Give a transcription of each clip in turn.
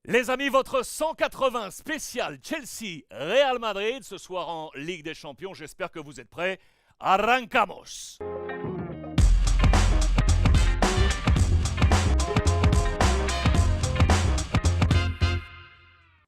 Les amis, votre 180 spécial Chelsea-Real Madrid ce soir en Ligue des Champions. J'espère que vous êtes prêts. Arrancamos!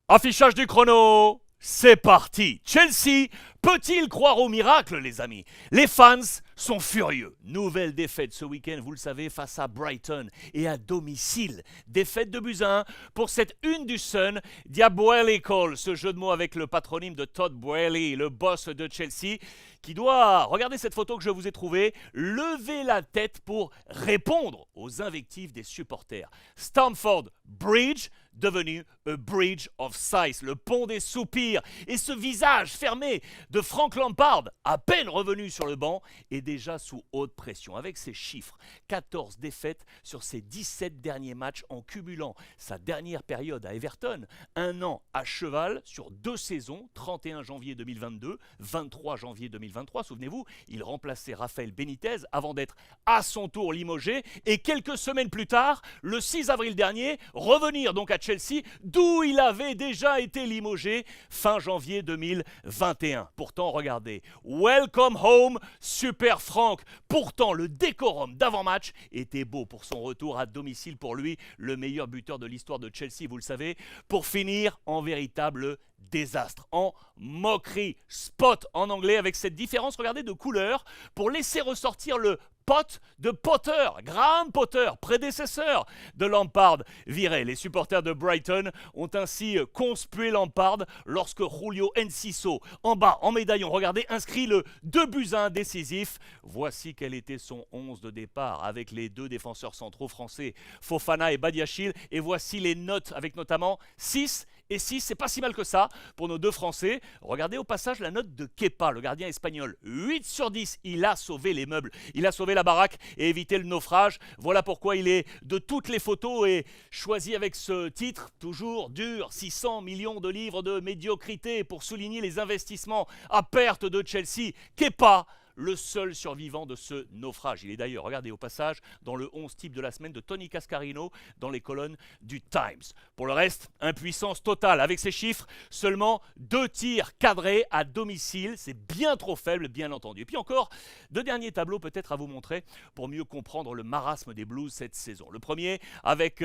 Affichage du chrono, c'est parti. Chelsea peut-il croire au miracle, les amis? Les fans sont furieux. Nouvelle défaite ce week-end, vous le savez, face à Brighton et à domicile. Défaite de buts à 1 pour cette une du Sun. Diabolical, ce jeu de mots avec le patronyme de Todd Boehly, le boss de Chelsea, qui doit, regardez cette photo que je vous ai trouvée, lever la tête pour répondre aux invectives des supporters. Stamford Bridge, devenu a bridge of sighs, le pont des soupirs, et ce visage fermé de Frank Lampard, à peine revenu sur le banc, est déjà sous haute pression. Avec ses chiffres, 14 défaites sur ses 17 derniers matchs en cumulant sa dernière période à Everton, un an à cheval sur 2 saisons, 31 janvier 2022, 23 janvier 2023, souvenez-vous, il remplaçait Rafael Benitez avant d'être à son tour limogé, et quelques semaines plus tard, le 6 avril dernier, revenir donc à Chelsea, d'où il avait déjà été limogé fin janvier 2021. Pourtant, regardez, welcome home, super Franck. Pourtant, le décorum d'avant-match était beau pour son retour à domicile pour lui, le meilleur buteur de l'histoire de Chelsea, vous le savez, pour finir en véritable désastre, en moquerie, spot en anglais, avec cette différence, regardez, de couleur, pour laisser ressortir le pote de Potter, Graham Potter, prédécesseur de Lampard viré. Les supporters de Brighton ont ainsi conspué Lampard lorsque Julio Enciso, en bas, en médaillon, regardez, inscrit le 2-1 décisif. Voici quel était son 11 de départ avec les deux défenseurs centraux français, Fofana et Badiachil. Et voici les notes avec notamment 6 et 6, c'est pas si mal que ça pour nos deux Français. Regardez au passage la note de Kepa, le gardien espagnol. 8 sur 10, il a sauvé les meubles, il a sauvé la baraque et évité le naufrage. Voilà pourquoi il est de toutes les photos et choisi avec ce titre, toujours dur, 600 millions de livres de médiocrité pour souligner les investissements à perte de Chelsea. Kepa, le seul survivant de ce naufrage. Il est d'ailleurs, regardez au passage, dans le 11 type de la semaine de Tony Cascarino dans les colonnes du Times. Pour le reste, impuissance totale. Avec ces chiffres, seulement 2 tirs cadrés à domicile. C'est bien trop faible, bien entendu. Et puis encore, 2 derniers tableaux peut-être à vous montrer pour mieux comprendre le marasme des Blues cette saison. Le premier, avec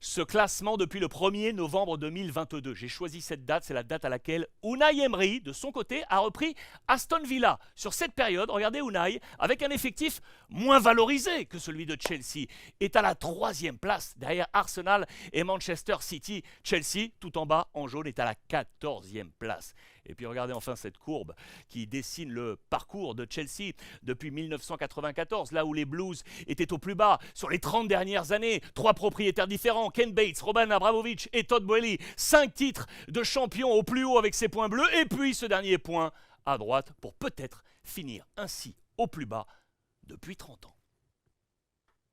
ce classement depuis le 1er novembre 2022. J'ai choisi cette date, c'est la date à laquelle Unai Emery, de son côté, a repris Aston Villa. Sur cette période, regardez Unai, avec un effectif moins valorisé que celui de Chelsea, est à la 3e place derrière Arsenal et Manchester City. Chelsea, tout en bas en jaune, est à la 14e place. Et puis regardez enfin cette courbe qui dessine le parcours de Chelsea depuis 1994, là où les Blues étaient au plus bas sur les 30 dernières années. 3 propriétaires différents, Ken Bates, Roman Abramovich et Todd Boehly. 5 titres de champion au plus haut avec ses points bleus, et puis ce dernier point à droite pour peut-être finir ainsi au plus bas depuis 30 ans.